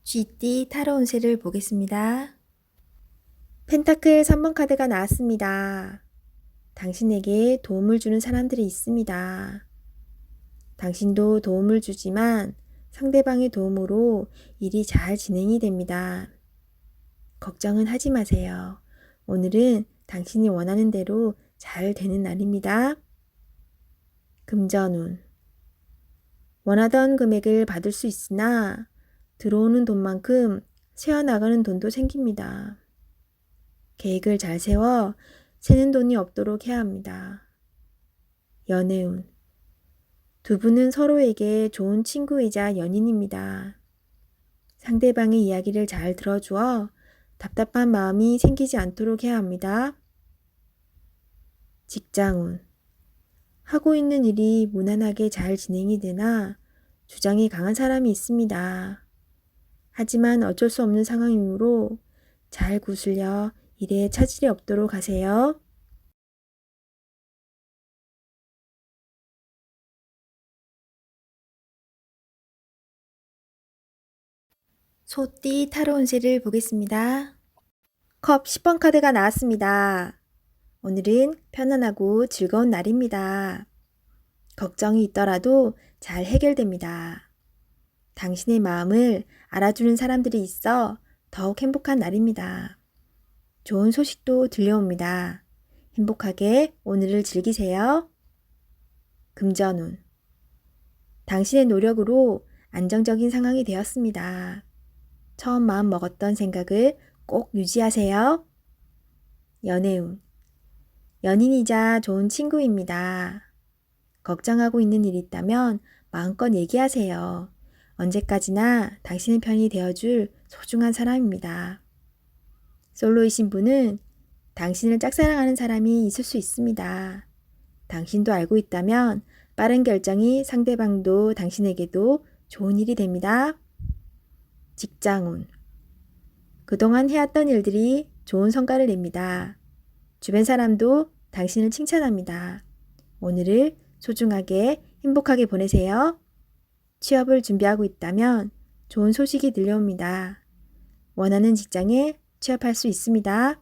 쥐띠 타로 운세를 보겠습니다. 펜타클 3번 카드가 나왔습니다. 당신에게 도움을 주는 사람들이 있습니다. 당신도 도움을 주지만 상대방의 도움으로 일이 잘 진행이 됩니다. 걱정은 하지 마세요. 오늘은 당신이 원하는 대로 잘 되는 날입니다. 금전운. 원하던 금액을 받을 수 있으나 들어오는 돈만큼 새어나가는 돈도 생깁니다. 계획을 잘 세워 새는 돈이 없도록 해야 합니다. 연애운. 두 분은 서로에게 좋은 친구이자 연인입니다. 상대방의 이야기를 잘 들어주어 답답한 마음이 생기지 않도록 해야 합니다. 직장운. 하고 있는 일이 무난하게 잘 진행이 되나 주장이 강한 사람이 있습니다. 하지만 어쩔 수 없는 상황이므로 잘 구슬려 일에 차질이 없도록 하세요. 소띠 타로 운세를 보겠습니다. 컵 10번 카드가 나왔습니다. 오늘은 편안하고 즐거운 날입니다. 걱정이 있더라도 잘 해결됩니다. 당신의 마음을 알아주는 사람들이 있어 더욱 행복한 날입니다. 좋은 소식도 들려옵니다. 행복하게 오늘을 즐기세요. 금전운. 당신의 노력으로 안정적인 상황이 되었습니다. 처음 마음 먹었던 생각을 꼭 유지하세요. 연애운. 연인이자 좋은 친구입니다. 걱정하고 있는 일이 있다면 마음껏 얘기하세요. 언제까지나 당신의 편이 되어줄 소중한 사람입니다. 솔로이신 분은 당신을 짝사랑하는 사람이 있을 수 있습니다. 당신도 알고 있다면 빠른 결정이 상대방도 당신에게도 좋은 일이 됩니다. 직장운. 그동안 해왔던 일들이 좋은 성과를 냅니다. 주변 사람도 당신을 칭찬합니다. 오늘을 소중하게 행복하게 보내세요. 취업을 준비하고 있다면 좋은 소식이 들려옵니다. 원하는 직장에 취업할 수 있습니다.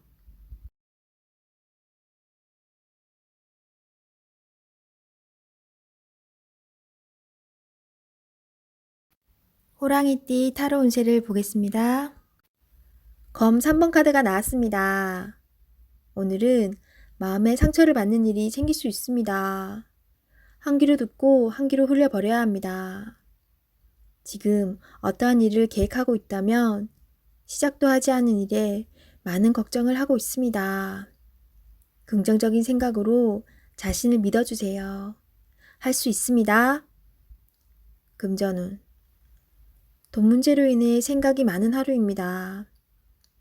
호랑이띠 타로 운세를 보겠습니다. 검 3번 카드가 나왔습니다. 오늘은 마음에 상처를 받는 일이 생길 수 있습니다. 한 귀로 듣고 한 귀로 흘려버려야 합니다. 지금 어떠한 일을 계획하고 있다면 시작도 하지 않은 일에 많은 걱정을 하고 있습니다. 긍정적인 생각으로 자신을 믿어주세요. 할 수 있습니다. 금전운. 돈 문제로 인해 생각이 많은 하루입니다.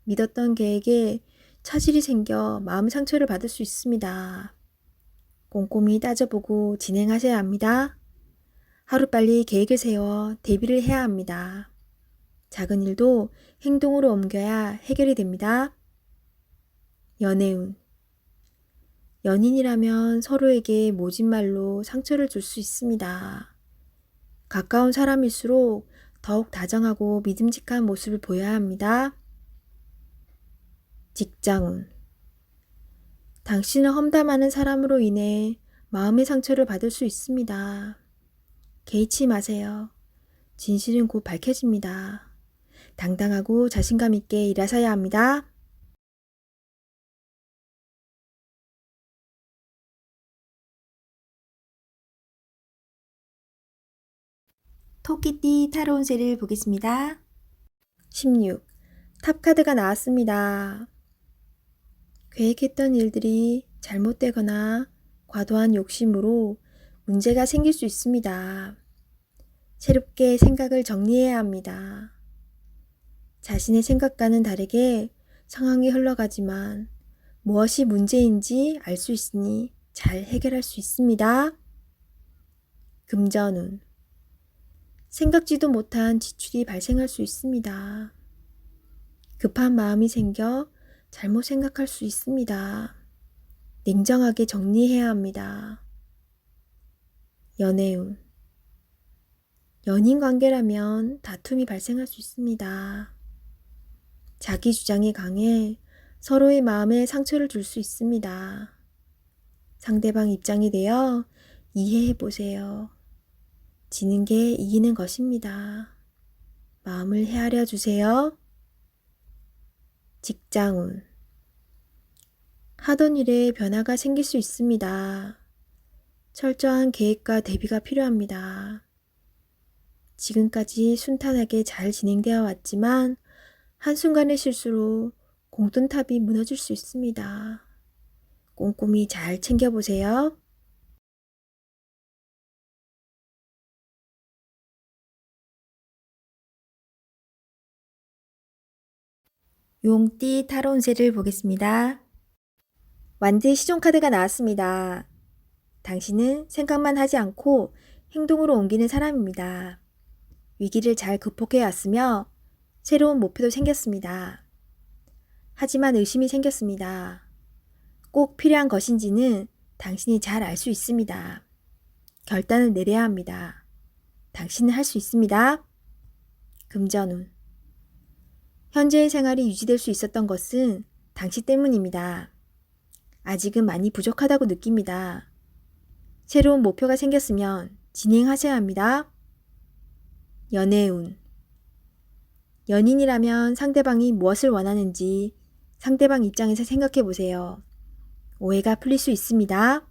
믿었던 계획에 차질이 생겨 마음 상처를 받을 수 있습니다. 꼼꼼히 따져보고 진행하셔야 합니다. 하루빨리 계획을 세워 대비를 해야 합니다. 작은 일도 행동으로 옮겨야 해결이 됩니다. 연애운. 연인이라면 서로에게 모진 말로 상처를 줄 수 있습니다. 가까운 사람일수록 더욱 다정하고 믿음직한 모습을 보여야 합니다. 직장운. 당신을 험담하는 사람으로 인해 마음의 상처를 받을 수 있습니다. 개의치 마세요. 진실은 곧 밝혀집니다. 당당하고 자신감 있게 일하셔야 합니다. 토끼띠 타로 운세를 보겠습니다. 16. 탑 카드가 나왔습니다. 계획했던 일들이 잘못되거나 과도한 욕심으로 문제가 생길 수 있습니다. 새롭게 생각을 정리해야 합니다. 자신의 생각과는 다르게 상황이 흘러가지만 무엇이 문제인지 알 수 있으니 잘 해결할 수 있습니다. 금전운. 생각지도 못한 지출이 발생할 수 있습니다. 급한 마음이 생겨 잘못 생각할 수 있습니다. 냉정하게 정리해야 합니다. 연애운. 연인 관계라면 다툼이 발생할 수 있습니다. 자기 주장이 강해 서로의 마음에 상처를 줄 수 있습니다. 상대방 입장이 되어 이해해 보세요. 지는 게 이기는 것입니다. 마음을 헤아려 주세요. 직장운. 하던 일에 변화가 생길 수 있습니다. 철저한 계획과 대비가 필요합니다. 지금까지 순탄하게 잘 진행되어 왔지만 한순간의 실수로 공든탑이 무너질 수 있습니다. 꼼꼼히 잘 챙겨보세요. 용띠 타로 운세를 보겠습니다. 완드 시종카드가 나왔습니다. 당신은 생각만 하지 않고 행동으로 옮기는 사람입니다. 위기를 잘 극복해 왔으며 새로운 목표도 생겼습니다. 하지만 의심이 생겼습니다. 꼭 필요한 것인지는 당신이 잘 알 수 있습니다. 결단을 내려야 합니다. 당신은 할 수 있습니다. 금전운. 현재의 생활이 유지될 수 있었던 것은 당신 때문입니다. 아직은 많이 부족하다고 느낍니다. 새로운 목표가 생겼으면 진행하셔야 합니다. 연애운. 연인이라면 상대방이 무엇을 원하는지 상대방 입장에서 생각해 보세요. 오해가 풀릴 수 있습니다.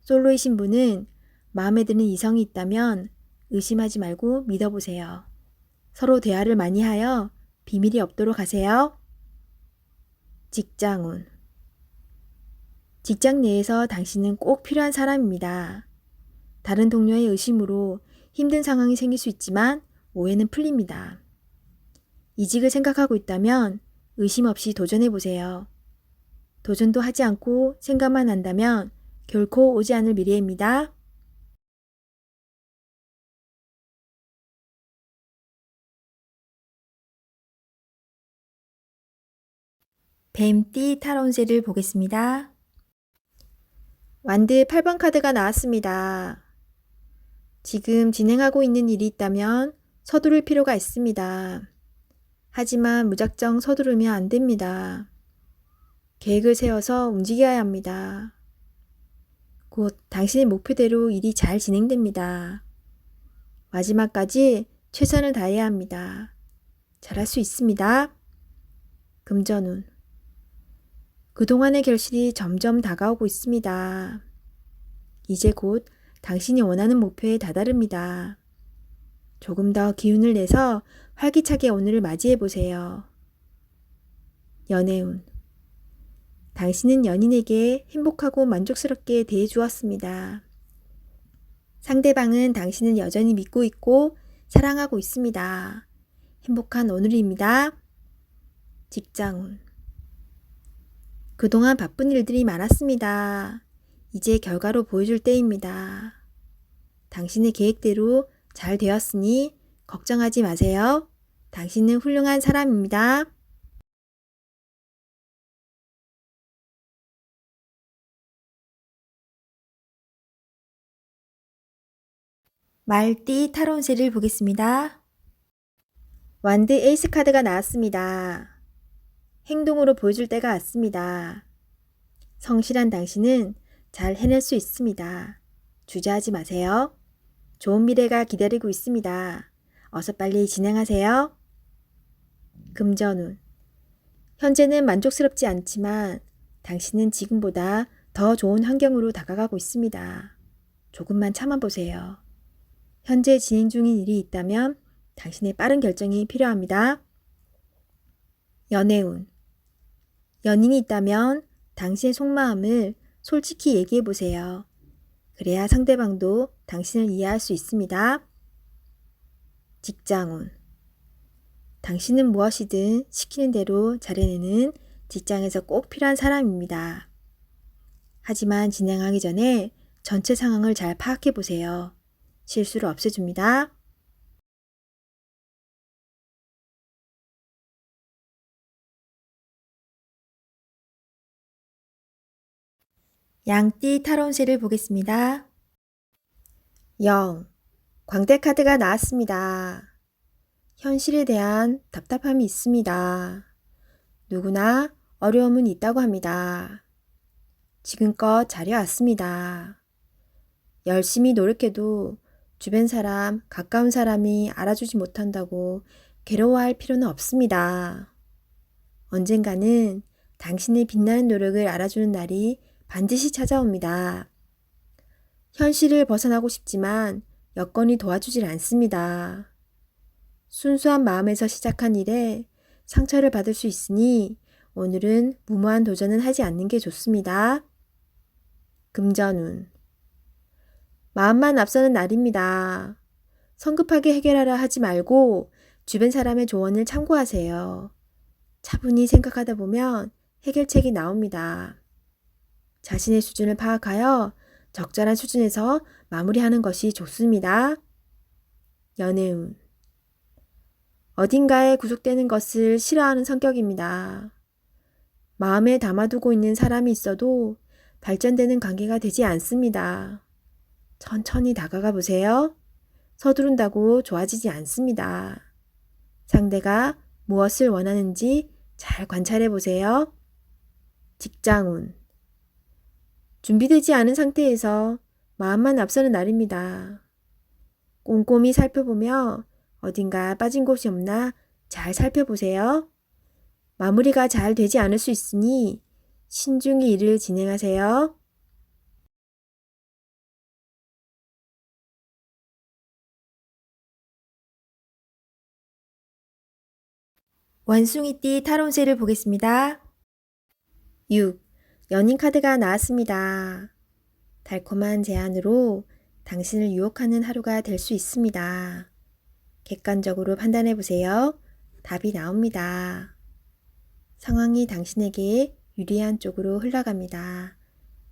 솔로이신 분은 마음에 드는 이성이 있다면 의심하지 말고 믿어보세요. 서로 대화를 많이 하여 비밀이 없도록 하세요. 직장운. 직장 내에서 당신은 꼭 필요한 사람입니다. 다른 동료의 의심으로 힘든 상황이 생길 수 있지만 오해는 풀립니다. 이직을 생각하고 있다면 의심 없이 도전해보세요. 도전도 하지 않고 생각만 한다면 결코 오지 않을 미래입니다. 뱀띠 타로 운세를 보겠습니다. 완드 8번 카드가 나왔습니다. 지금 진행하고 있는 일이 있다면 서두를 필요가 있습니다. 하지만 무작정 서두르면 안 됩니다. 계획을 세워서 움직여야 합니다. 곧 당신의 목표대로 일이 잘 진행됩니다. 마지막까지 최선을 다해야 합니다. 잘할 수 있습니다. 금전운. 그동안의 결실이 점점 다가오고 있습니다. 이제 곧 당신이 원하는 목표에 다다릅니다. 조금 더 기운을 내서 활기차게 오늘을 맞이해 보세요. 연애운. 당신은 연인에게 행복하고 만족스럽게 대해 주었습니다. 상대방은 당신을 여전히 믿고 있고 사랑하고 있습니다. 행복한 오늘입니다. 직장운. 그동안 바쁜 일들이 많았습니다. 이제 결과로 보여줄 때입니다. 당신의 계획대로 잘 되었으니 걱정하지 마세요. 당신은 훌륭한 사람입니다. 말띠 타로 운세를 보겠습니다. 완드 에이스 카드가 나왔습니다. 행동으로 보여줄 때가 왔습니다. 성실한 당신은 잘 해낼 수 있습니다. 주저하지 마세요. 좋은 미래가 기다리고 있습니다. 어서 빨리 진행하세요. 금전운. 현재는 만족스럽지 않지만 당신은 지금보다 더 좋은 환경으로 다가가고 있습니다. 조금만 참아보세요. 현재 진행 중인 일이 있다면 당신의 빠른 결정이 필요합니다. 연애운. 연인이 있다면 당신의 속마음을 솔직히 얘기해 보세요. 그래야 상대방도 당신을 이해할 수 있습니다. 직장운. 당신은 무엇이든 시키는 대로 잘해내는 직장에서 꼭 필요한 사람입니다. 하지만 진행하기 전에 전체 상황을 잘 파악해 보세요. 실수를 없애줍니다. 양띠 타로 운세를 보겠습니다. 영. 광대카드가 나왔습니다. 현실에 대한 답답함이 있습니다. 누구나 어려움은 있다고 합니다. 지금껏 잘해왔습니다. 열심히 노력해도 주변 사람, 가까운 사람이 알아주지 못한다고 괴로워할 필요는 없습니다. 언젠가는 당신의 빛나는 노력을 알아주는 날이 반드시 찾아옵니다. 현실을 벗어나고 싶지만 여건이 도와주질 않습니다. 순수한 마음에서 시작한 일에 상처를 받을 수 있으니 오늘은 무모한 도전은 하지 않는 게 좋습니다. 금전운. 마음만 앞서는 날입니다. 성급하게 해결하려 하지 말고 주변 사람의 조언을 참고하세요. 차분히 생각하다 보면 해결책이 나옵니다. 자신의 수준을 파악하여 적절한 수준에서 마무리하는 것이 좋습니다. 연애운. 어딘가에 구속되는 것을 싫어하는 성격입니다. 마음에 담아두고 있는 사람이 있어도 발전되는 관계가 되지 않습니다. 천천히 다가가 보세요. 서두른다고 좋아지지 않습니다. 상대가 무엇을 원하는지 잘 관찰해 보세요. 직장운. 준비되지 않은 상태에서 마음만 앞서는 날입니다. 꼼꼼히 살펴보며 어딘가 빠진 곳이 없나 잘 살펴보세요. 마무리가 잘 되지 않을 수 있으니 신중히 일을 진행하세요. 원숭이띠 타로운세를 보겠습니다. 6. 연인 카드가 나왔습니다. 달콤한 제안으로 당신을 유혹하는 하루가 될 수 있습니다. 객관적으로 판단해 보세요. 답이 나옵니다. 상황이 당신에게 유리한 쪽으로 흘러갑니다.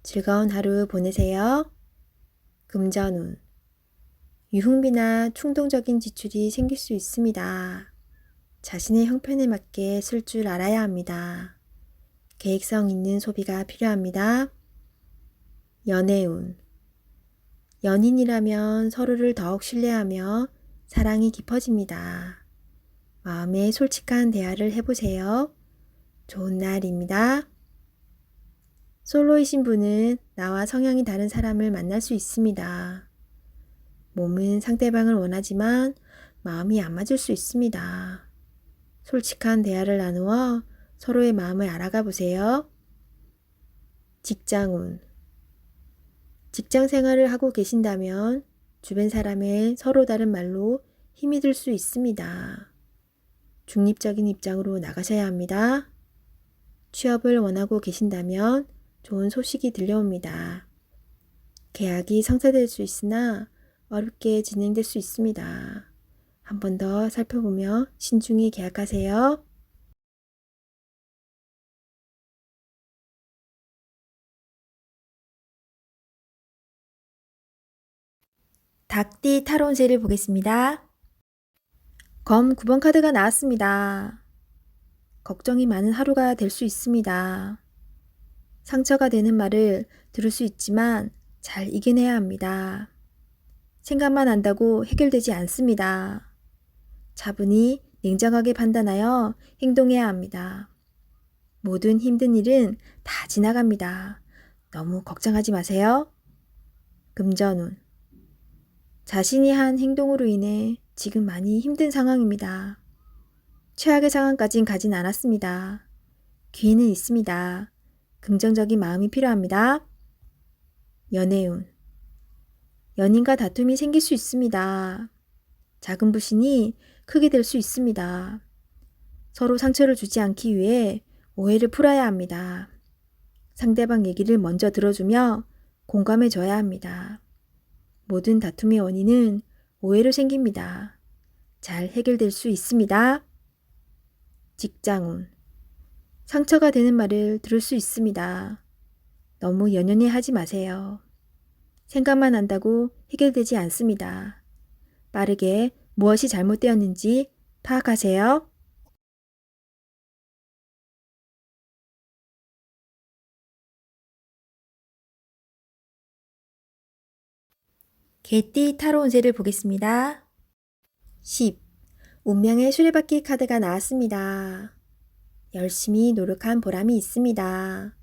즐거운 하루 보내세요. 금전운. 유흥비나 충동적인 지출이 생길 수 있습니다. 자신의 형편에 맞게 쓸 줄 알아야 합니다. 계획성 있는 소비가 필요합니다. 연애운. 연인이라면 서로를 더욱 신뢰하며 사랑이 깊어집니다. 마음에 솔직한 대화를 해보세요. 좋은 날입니다. 솔로이신 분은 나와 성향이 다른 사람을 만날 수 있습니다. 몸은 상대방을 원하지만 마음이 안 맞을 수 있습니다. 솔직한 대화를 나누어 서로의 마음을 알아가 보세요. 직장운. 직장 생활을 하고 계신다면 주변 사람의 서로 다른 말로 힘이 들 수 있습니다. 중립적인 입장으로 나가셔야 합니다. 취업을 원하고 계신다면 좋은 소식이 들려옵니다. 계약이 성사될 수 있으나 어렵게 진행될 수 있습니다. 한 번 더 살펴보며 신중히 계약하세요. 닭띠 타로운세를 보겠습니다. 검 9번 카드가 나왔습니다. 걱정이 많은 하루가 될 수 있습니다. 상처가 되는 말을 들을 수 있지만 잘 이겨내야 합니다. 생각만 한다고 해결되지 않습니다. 차분히 냉정하게 판단하여 행동해야 합니다. 모든 힘든 일은 다 지나갑니다. 너무 걱정하지 마세요. 금전운. 자신이 한 행동으로 인해 지금 많이 힘든 상황입니다. 최악의 상황까진 가진 않았습니다. 기회는 있습니다. 긍정적인 마음이 필요합니다. 연애운. 연인과 다툼이 생길 수 있습니다. 작은 불신이 크게 될 수 있습니다. 서로 상처를 주지 않기 위해 오해를 풀어야 합니다. 상대방 얘기를 먼저 들어주며 공감해 줘야 합니다. 모든 다툼의 원인은 오해로 생깁니다. 잘 해결될 수 있습니다. 직장운. 상처가 되는 말을 들을 수 있습니다. 너무 연연해 하지 마세요. 생각만 한다고 해결되지 않습니다. 빠르게 무엇이 잘못되었는지 파악하세요. 개띠 타로 운세를 보겠습니다. 10. 운명의 수레바퀴 카드가 나왔습니다. 열심히 노력한 보람이 있습니다.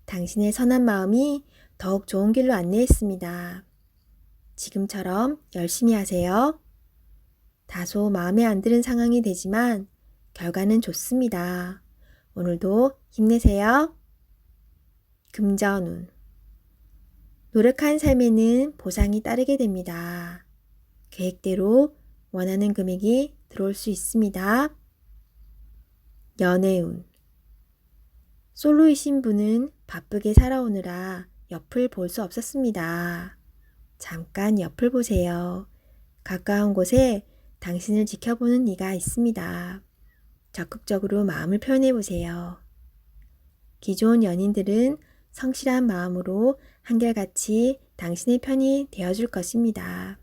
당신의 선한 마음이 더욱 좋은 길로 안내했습니다. 지금처럼 열심히 하세요. 다소 마음에 안 드는 상황이 되지만 결과는 좋습니다. 오늘도 힘내세요. 금전운. 노력한 삶에는 보상이 따르게 됩니다. 계획대로 원하는 금액이 들어올 수 있습니다. 연애운. 솔로이신 분은 바쁘게 살아오느라 옆을 볼 수 없었습니다. 잠깐 옆을 보세요. 가까운 곳에 당신을 지켜보는 이가 있습니다. 적극적으로 마음을 표현해 보세요. 기존 연인들은 성실한 마음으로 한결같이 당신의 편이 되어줄 것입니다.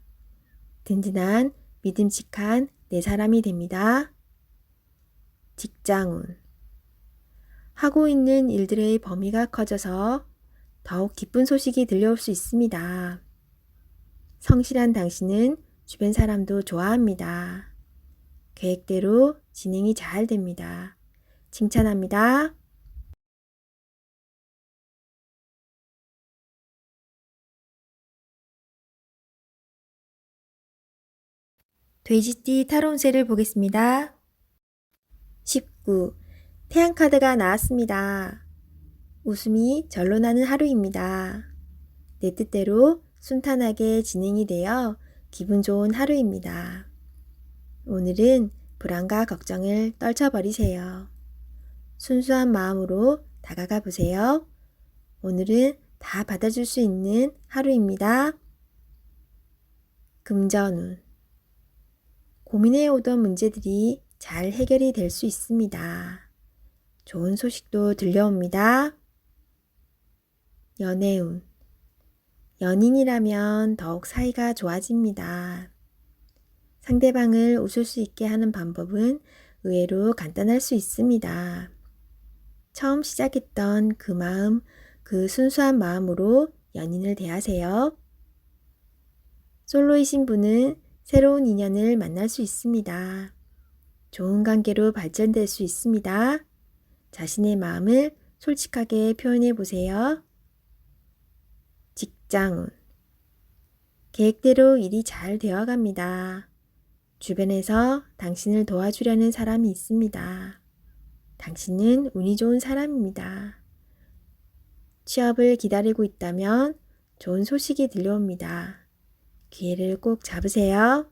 든든한 믿음직한 내 사람이 됩니다. 직장운. 하고 있는 일들의 범위가 커져서 더욱 기쁜 소식이 들려올 수 있습니다. 성실한 당신은 주변 사람도 좋아합니다. 계획대로 진행이 잘 됩니다. 칭찬합니다. 돼지띠 타로 운세를 보겠습니다. 19. 태양카드가 나왔습니다. 웃음이 절로 나는 하루입니다. 내 뜻대로 순탄하게 진행이 되어 기분 좋은 하루입니다. 오늘은 불안과 걱정을 떨쳐버리세요. 순수한 마음으로 다가가 보세요. 오늘은 다 받아줄 수 있는 하루입니다. 금전운. 고민해 오던 문제들이 잘 해결이 될 수 있습니다. 좋은 소식도 들려옵니다. 연애운. 연인이라면 더욱 사이가 좋아집니다. 상대방을 웃을 수 있게 하는 방법은 의외로 간단할 수 있습니다. 처음 시작했던 그 마음, 그 순수한 마음으로 연인을 대하세요. 솔로이신 분은 새로운 인연을 만날 수 있습니다. 좋은 관계로 발전될 수 있습니다. 자신의 마음을 솔직하게 표현해 보세요. 직장운. 계획대로 일이 잘 되어갑니다. 주변에서 당신을 도와주려는 사람이 있습니다. 당신은 운이 좋은 사람입니다. 취업을 기다리고 있다면 좋은 소식이 들려옵니다. 기회를 꼭 잡으세요.